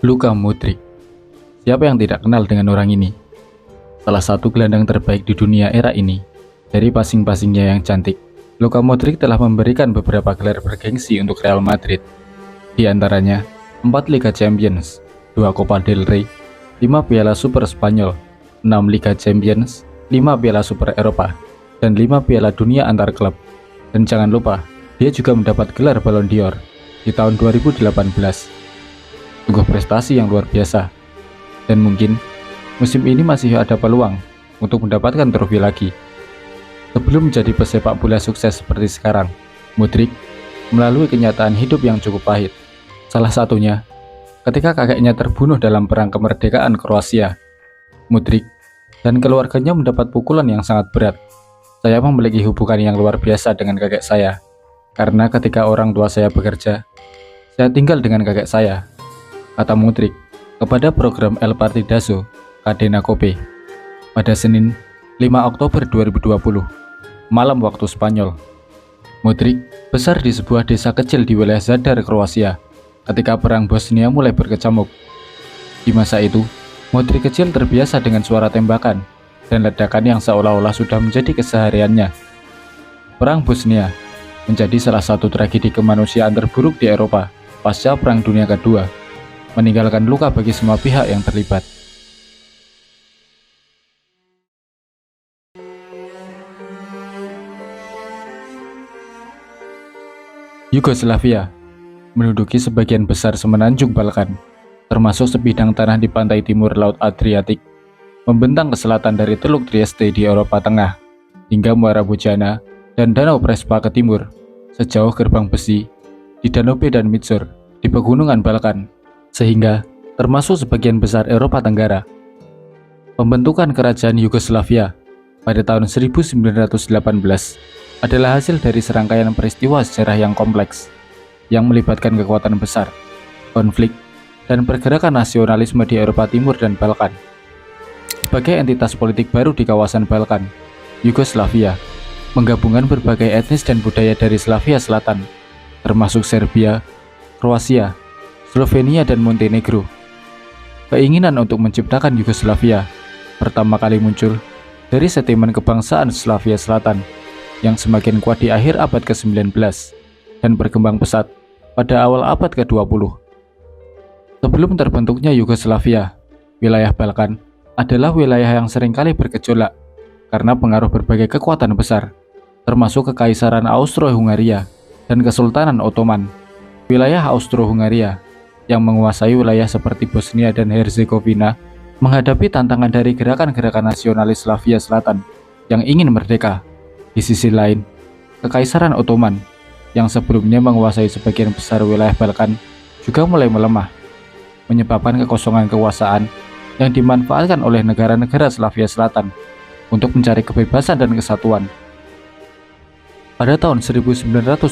Luka Modric. Siapa yang tidak kenal dengan orang ini? Salah satu gelandang terbaik di dunia era ini. Dari passing-passingnya yang cantik, Luka Modric telah memberikan beberapa gelar bergengsi untuk Real Madrid. Di antaranya, 4 Liga Champions, 2 Copa del Rey, 5 Piala Super Spanyol, 6 Liga Champions, 5 Piala Super Eropa, dan 5 Piala Dunia antar klub. Dan jangan lupa, dia juga mendapat gelar Ballon d'Or di tahun 2018. Sungguh prestasi yang luar biasa. Dan mungkin musim ini masih ada peluang untuk mendapatkan trofi lagi. Sebelum menjadi pesepak bola sukses seperti sekarang, Modric melalui kenyataan hidup yang cukup pahit. Salah satunya, ketika kakeknya terbunuh dalam perang kemerdekaan Kroasia. Modric dan keluarganya mendapat pukulan yang sangat berat. Saya memiliki hubungan yang luar biasa dengan kakek saya, karena ketika orang tua saya bekerja, saya tinggal dengan kakek saya, kata Modric kepada program El Partidazo Cadena Cope pada Senin 5 Oktober 2020, malam waktu Spanyol. Modric besar di sebuah desa kecil di wilayah Zadar, Kroasia, ketika perang Bosnia mulai berkecamuk. Di masa itu, Modric kecil terbiasa dengan suara tembakan dan ledakan yang seolah-olah sudah menjadi kesehariannya. Perang Bosnia menjadi salah satu tragedi kemanusiaan terburuk di Eropa pasca Perang Dunia Kedua, meninggalkan luka bagi semua pihak yang terlibat. Yugoslavia menduduki sebagian besar semenanjung Balkan, termasuk sebidang tanah di pantai timur Laut Adriatik, membentang ke selatan dari Teluk Trieste di Eropa Tengah, hingga Muara Bojana dan Danau Prespa ke timur, sejauh gerbang besi di Danube dan Mizor di pegunungan Balkan, sehingga termasuk sebagian besar Eropa Tenggara. Pembentukan kerajaan Yugoslavia pada tahun 1918 adalah hasil dari serangkaian peristiwa sejarah yang kompleks, yang melibatkan kekuatan besar, konflik, dan pergerakan nasionalisme di Eropa Timur dan Balkan. Sebagai entitas politik baru di kawasan Balkan, Yugoslavia menggabungkan berbagai etnis dan budaya dari Slavia Selatan, termasuk Serbia, Kroasia, Slovenia, dan Montenegro. Keinginan untuk menciptakan Yugoslavia pertama kali muncul dari sentimen kebangsaan Slavia Selatan yang semakin kuat di akhir abad ke-19 dan berkembang pesat pada awal abad ke-20. Sebelum terbentuknya Yugoslavia, wilayah Balkan adalah wilayah yang seringkali bergejolak karena pengaruh berbagai kekuatan besar, termasuk Kekaisaran Austro-Hungaria dan Kesultanan Ottoman. Wilayah Austro-Hungaria yang menguasai wilayah seperti Bosnia dan Herzegovina menghadapi tantangan dari gerakan-gerakan nasionalis Slavia Selatan yang ingin merdeka. Di sisi lain, Kekaisaran Ottoman yang sebelumnya menguasai sebagian besar wilayah Balkan juga mulai melemah, menyebabkan kekosongan kekuasaan yang dimanfaatkan oleh negara-negara Slavia Selatan untuk mencari kebebasan dan kesatuan. Pada tahun 1917,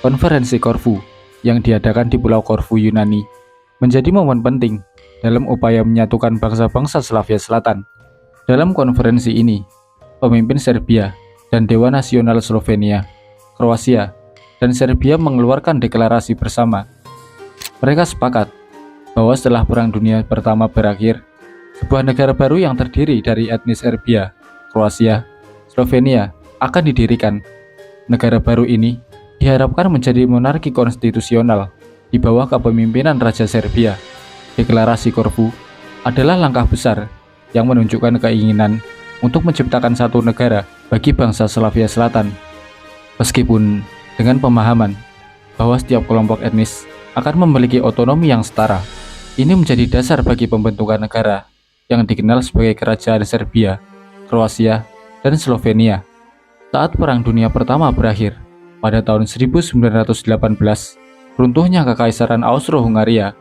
konferensi Korfu yang diadakan di Pulau Korfu, Yunani, menjadi momen penting dalam upaya menyatukan bangsa-bangsa Slavia Selatan. Dalam konferensi ini, pemimpin Serbia dan Dewan Nasional Slovenia, Kroasia, dan Serbia mengeluarkan deklarasi bersama. Mereka sepakat bahwa setelah Perang Dunia Pertama berakhir, sebuah negara baru yang terdiri dari etnis Serbia, Kroasia, Slovenia akan didirikan. Negara baru ini diharapkan menjadi monarki konstitusional di bawah kepemimpinan Raja Serbia. Deklarasi Korfu adalah langkah besar yang menunjukkan keinginan untuk menciptakan satu negara bagi bangsa Slavia Selatan. Meskipun dengan pemahaman bahwa setiap kelompok etnis akan memiliki otonomi yang setara, ini menjadi dasar bagi pembentukan negara yang dikenal sebagai Kerajaan Serbia, Kroasia, dan Slovenia. Saat Perang Dunia Pertama berakhir pada tahun 1918, runtuhnya Kekaisaran Austro-Hungaria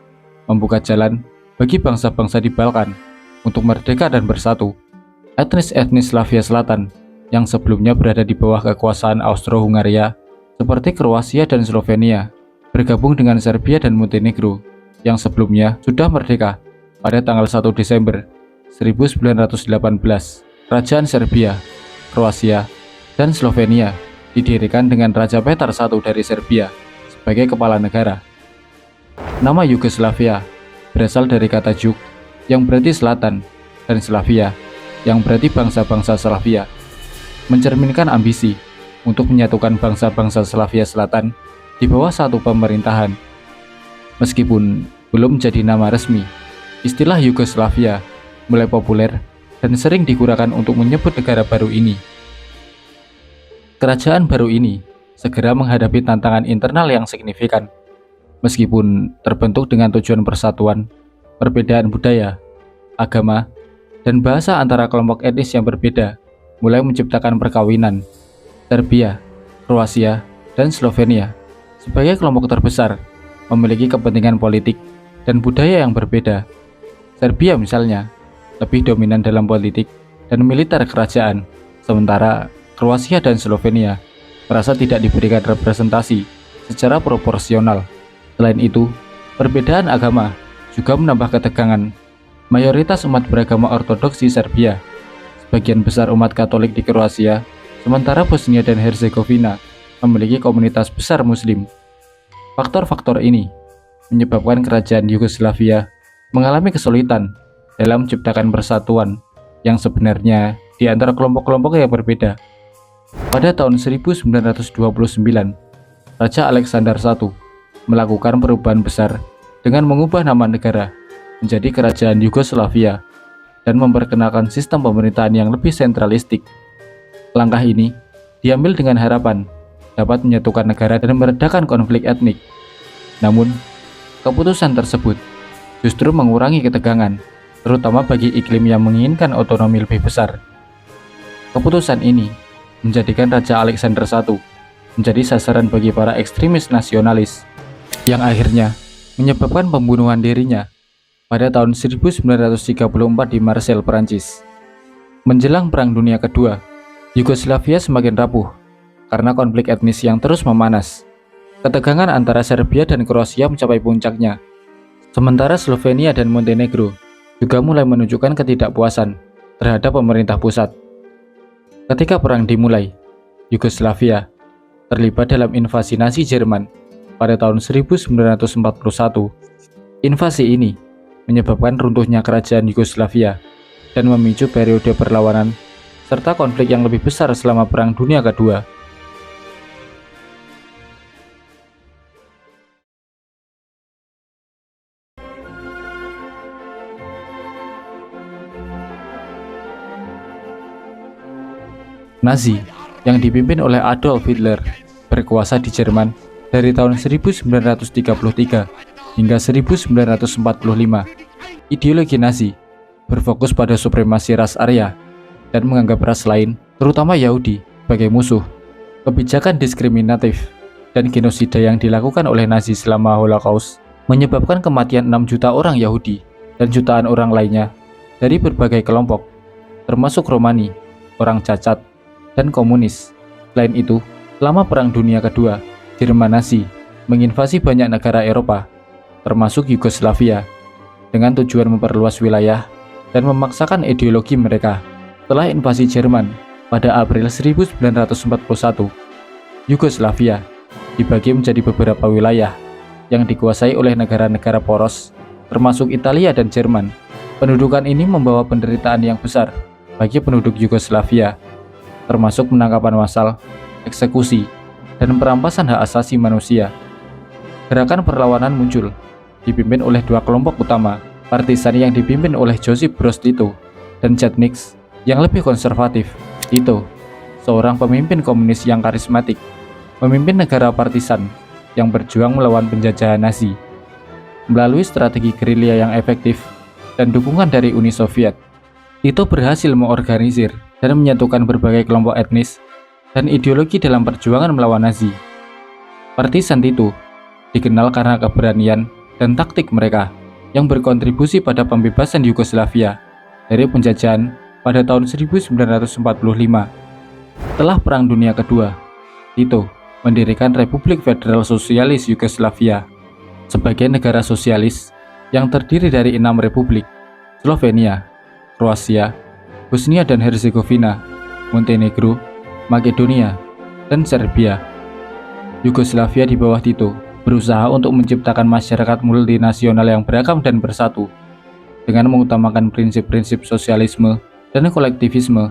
membuka jalan bagi bangsa-bangsa di Balkan untuk merdeka dan bersatu. Etnis-etnis Slavia Selatan yang sebelumnya berada di bawah kekuasaan Austro-Hungaria seperti Kroasia dan Slovenia bergabung dengan Serbia dan Montenegro yang sebelumnya sudah merdeka pada tanggal 1 Desember 1918. Kerajaan Serbia, Kroasia, dan Slovenia didirikan dengan Raja Petar I dari Serbia sebagai kepala negara. Nama Yugoslavia berasal dari kata Juk yang berarti selatan dan Slavia yang berarti bangsa-bangsa Slavia, mencerminkan ambisi untuk menyatukan bangsa-bangsa Slavia Selatan di bawah satu pemerintahan. Meskipun belum menjadi nama resmi, istilah Yugoslavia mulai populer dan sering digunakan untuk menyebut negara baru ini. Kerajaan baru ini segera menghadapi tantangan internal yang signifikan. Meskipun terbentuk dengan tujuan persatuan, perbedaan budaya, agama, dan bahasa antara kelompok etnis yang berbeda mulai menciptakan perkawinan. Serbia, Kroasia, dan Slovenia sebagai kelompok terbesar memiliki kepentingan politik dan budaya yang berbeda. Serbia misalnya lebih dominan dalam politik dan militer kerajaan, sementara Kroasia dan Slovenia merasa tidak diberikan representasi secara proporsional. Selain itu, perbedaan agama juga menambah ketegangan. Mayoritas umat beragama Ortodoks di Serbia, sebagian besar umat Katolik di Kroasia, sementara Bosnia dan Herzegovina memiliki komunitas besar Muslim. Faktor-faktor ini menyebabkan kerajaan Yugoslavia mengalami kesulitan dalam menciptakan persatuan yang sebenarnya di antara kelompok-kelompok yang berbeda. Pada tahun 1929, Raja Alexander I melakukan perubahan besar dengan mengubah nama negara menjadi Kerajaan Yugoslavia dan memperkenalkan sistem pemerintahan yang lebih sentralistik. Langkah ini diambil dengan harapan dapat menyatukan negara dan meredakan konflik etnik. Namun, keputusan tersebut justru mengurangi ketegangan, terutama bagi iklim yang menginginkan otonomi lebih besar. Keputusan ini menjadikan Raja Alexander I menjadi sasaran bagi para ekstremis nasionalis, yang akhirnya menyebabkan pembunuhan dirinya pada tahun 1934 di Marseille, Prancis. Menjelang Perang Dunia Kedua, Yugoslavia semakin rapuh karena konflik etnis yang terus memanas. Ketegangan antara Serbia dan Kroasia mencapai puncaknya, sementara Slovenia dan Montenegro juga mulai menunjukkan ketidakpuasan terhadap pemerintah pusat. Ketika perang dimulai, Yugoslavia terlibat dalam invasi Nazi Jerman pada tahun 1941. Invasi ini menyebabkan runtuhnya kerajaan Yugoslavia dan memicu periode perlawanan serta konflik yang lebih besar selama Perang Dunia Kedua. Nazi yang dipimpin oleh Adolf Hitler berkuasa di Jerman dari tahun 1933 hingga 1945. Ideologi Nazi berfokus pada supremasi ras Arya dan menganggap ras lain, terutama Yahudi, sebagai musuh. Kebijakan diskriminatif dan genosida yang dilakukan oleh Nazi selama Holocaust menyebabkan kematian 6 juta orang Yahudi dan jutaan orang lainnya dari berbagai kelompok, termasuk Romani, orang cacat, dan komunis. Selain itu, selama Perang Dunia Kedua, Jerman Nazi menginvasi banyak negara Eropa, termasuk Yugoslavia, dengan tujuan memperluas wilayah dan memaksakan ideologi mereka. Setelah invasi Jerman pada April 1941, Yugoslavia dibagi menjadi beberapa wilayah yang dikuasai oleh negara-negara poros, termasuk Italia dan Jerman. Pendudukan ini membawa penderitaan yang besar bagi penduduk Yugoslavia, termasuk penangkapan massal, eksekusi, dan perampasan hak asasi manusia. Gerakan perlawanan muncul, dipimpin oleh dua kelompok utama, partisan yang dipimpin oleh Josip Broz Tito dan Chetniks yang lebih konservatif. Tito, seorang pemimpin komunis yang karismatik, memimpin negara partisan yang berjuang melawan penjajahan Nazi. Melalui strategi gerilya yang efektif dan dukungan dari Uni Soviet, Tito berhasil mengorganisir dan menyatukan berbagai kelompok etnis dan ideologi dalam perjuangan melawan Nazi. Partisan Tito dikenal karena keberanian dan taktik mereka yang berkontribusi pada pembebasan Yugoslavia dari penjajahan pada tahun 1945. Setelah Perang Dunia Kedua, Tito mendirikan Republik Federal Sosialis Yugoslavia sebagai negara sosialis yang terdiri dari 6 republik: Slovenia, Kroasia, Bosnia dan Herzegovina, Montenegro, Makedonia, dan Serbia. Yugoslavia di bawah Tito berusaha untuk menciptakan masyarakat multinasional yang beragam dan bersatu, dengan mengutamakan prinsip-prinsip sosialisme dan kolektivisme.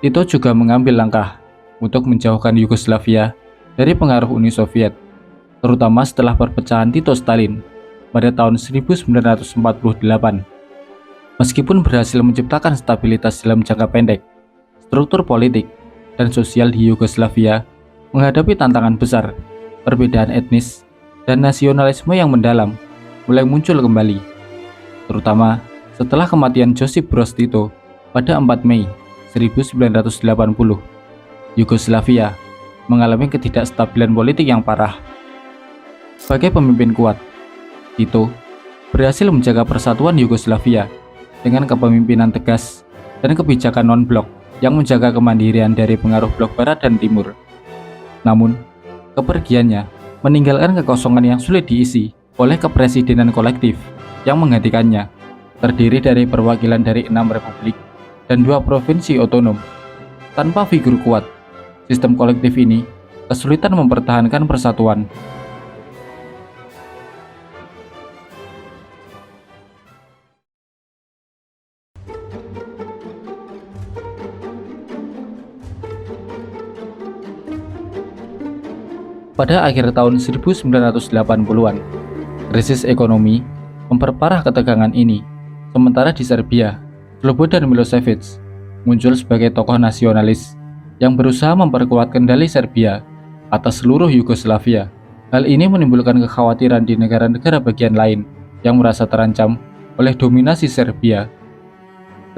Tito juga mengambil langkah untuk menjauhkan Yugoslavia dari pengaruh Uni Soviet, terutama setelah perpecahan Tito-Stalin pada tahun 1948. Meskipun berhasil menciptakan stabilitas dalam jangka pendek, struktur politik dan sosial di Yugoslavia menghadapi tantangan besar. Perbedaan etnis dan nasionalisme yang mendalam mulai muncul kembali, terutama setelah kematian Josip Broz Tito pada 4 Mei 1980. Yugoslavia mengalami ketidakstabilan politik yang parah. Sebagai pemimpin kuat, Tito berhasil menjaga persatuan Yugoslavia dengan kepemimpinan tegas dan kebijakan non-blok yang menjaga kemandirian dari pengaruh blok barat dan timur. Namun, kepergiannya meninggalkan kekosongan yang sulit diisi oleh kepresidenan kolektif yang menggantikannya, terdiri dari perwakilan dari 6 republik dan 2 provinsi otonom. Tanpa figur kuat, sistem kolektif ini kesulitan mempertahankan persatuan. Pada akhir tahun 1980-an, krisis ekonomi memperparah ketegangan ini. Sementara di Serbia, Slobodan Milošević muncul sebagai tokoh nasionalis yang berusaha memperkuat kendali Serbia atas seluruh Yugoslavia. Hal ini menimbulkan kekhawatiran di negara-negara bagian lain yang merasa terancam oleh dominasi Serbia.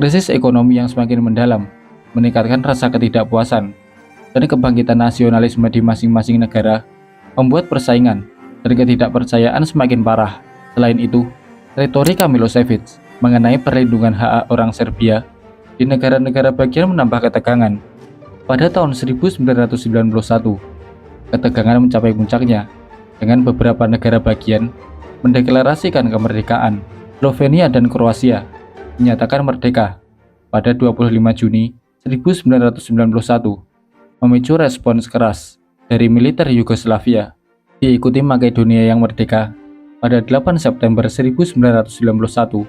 Krisis ekonomi yang semakin mendalam meningkatkan rasa ketidakpuasan dan kebangkitan nasionalisme di masing-masing negara, membuat persaingan dan ketidakpercayaan semakin parah. Selain itu, retorika Milošević mengenai perlindungan hak orang Serbia di negara-negara bagian menambah ketegangan. Pada tahun 1991, ketegangan mencapai puncaknya dengan beberapa negara bagian mendeklarasikan kemerdekaan. Slovenia dan Kroasia menyatakan merdeka pada 25 Juni 1991, memicu respons keras dari militer Yugoslavia. Diikuti Makedonia yang merdeka pada 8 September 1991,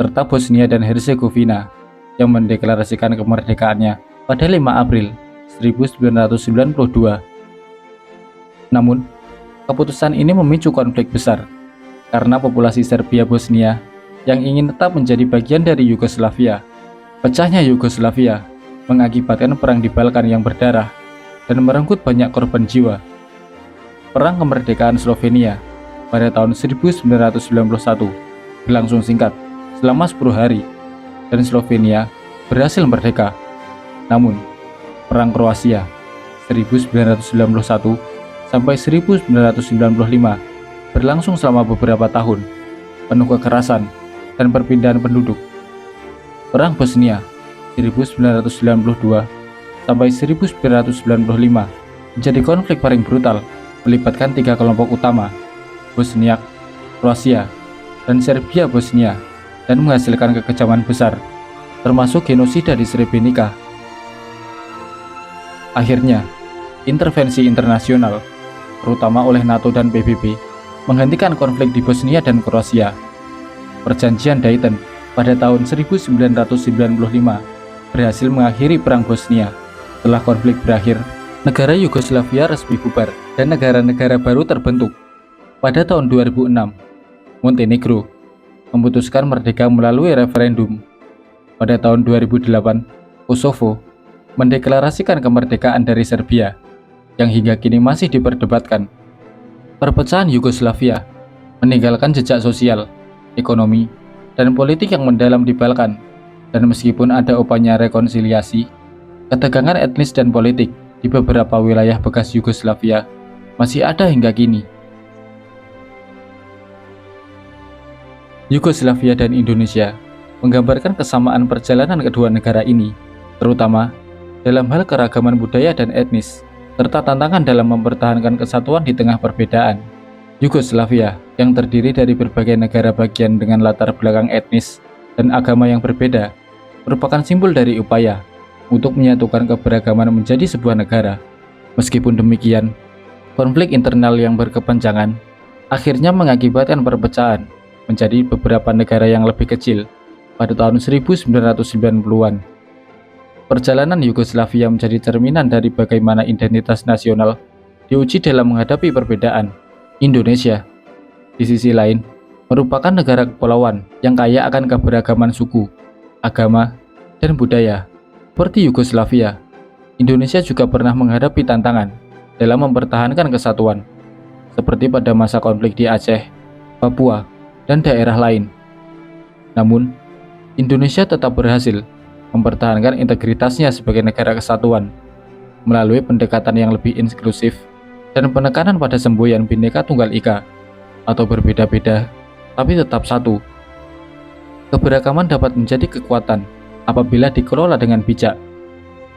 serta Bosnia dan Herzegovina yang mendeklarasikan kemerdekaannya pada 5 April 1992. Namun, keputusan ini memicu konflik besar karena populasi Serbia Bosnia yang ingin tetap menjadi bagian dari Yugoslavia. Pecahnya Yugoslavia mengakibatkan perang di Balkan yang berdarah dan merenggut banyak korban jiwa. Perang kemerdekaan Slovenia pada tahun 1991 berlangsung singkat selama 10 hari dan Slovenia berhasil merdeka. Namun, Perang Kroasia 1991 sampai 1995 berlangsung selama beberapa tahun, penuh kekerasan dan perpindahan penduduk. Perang Bosnia 1992 sampai 1995 menjadi konflik paling brutal, melibatkan 3 kelompok utama, Bosniak, Kroasia, dan Serbia Bosnia, dan menghasilkan kekejaman besar, termasuk genosida di Srebrenica. Akhirnya, intervensi internasional, terutama oleh NATO dan PBB, menghentikan konflik di Bosnia dan Kroasia. Perjanjian Dayton pada tahun 1995 berhasil mengakhiri Perang Bosnia. Setelah konflik berakhir, negara Yugoslavia resmi bubar dan negara-negara baru terbentuk. Pada tahun 2006, Montenegro memutuskan merdeka melalui referendum. Pada tahun 2008, Kosovo mendeklarasikan kemerdekaan dari Serbia, yang hingga kini masih diperdebatkan. Perpecahan Yugoslavia meninggalkan jejak sosial, ekonomi, dan politik yang mendalam di Balkan. Dan meskipun ada upaya rekonsiliasi, ketegangan etnis dan politik di beberapa wilayah bekas Yugoslavia masih ada hingga kini. Yugoslavia dan Indonesia menggambarkan kesamaan perjalanan kedua negara ini, terutama dalam hal keragaman budaya dan etnis, serta tantangan dalam mempertahankan kesatuan di tengah perbedaan. Yugoslavia yang terdiri dari berbagai negara bagian dengan latar belakang etnis dan agama yang berbeda, merupakan simbol dari upaya untuk menyatukan keberagaman menjadi sebuah negara. Meskipun demikian, Konflik internal yang berkepanjangan akhirnya mengakibatkan perpecahan menjadi beberapa negara yang lebih kecil pada tahun 1990-an. Perjalanan Yugoslavia menjadi cerminan dari bagaimana identitas nasional diuji dalam menghadapi perbedaan. Indonesia, di sisi lain, merupakan negara kepulauan yang kaya akan keberagaman suku, agama, dan budaya. Seperti Yugoslavia, Indonesia juga pernah menghadapi tantangan dalam mempertahankan kesatuan, seperti pada masa konflik di Aceh, Papua, dan daerah lain. Namun, Indonesia tetap berhasil mempertahankan integritasnya sebagai negara kesatuan melalui pendekatan yang lebih inklusif dan penekanan pada semboyan Bhinneka Tunggal Ika atau berbeda-beda tapi tetap satu. Keberagaman dapat menjadi kekuatan apabila dikelola dengan bijak,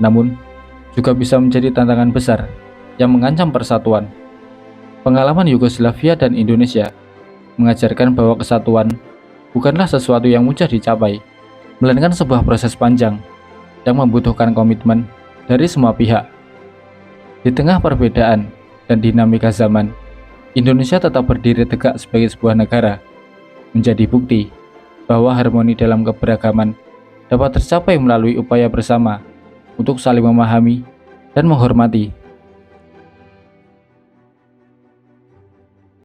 namun juga bisa menjadi tantangan besar yang mengancam persatuan. Pengalaman Yugoslavia dan Indonesia mengajarkan bahwa kesatuan bukanlah sesuatu yang mudah dicapai, melainkan sebuah proses panjang yang membutuhkan komitmen dari semua pihak. Di tengah perbedaan dan dinamika zaman, Indonesia tetap berdiri tegak sebagai sebuah negara, menjadi bukti bahwa harmoni dalam keberagaman dapat tercapai melalui upaya bersama untuk saling memahami dan menghormati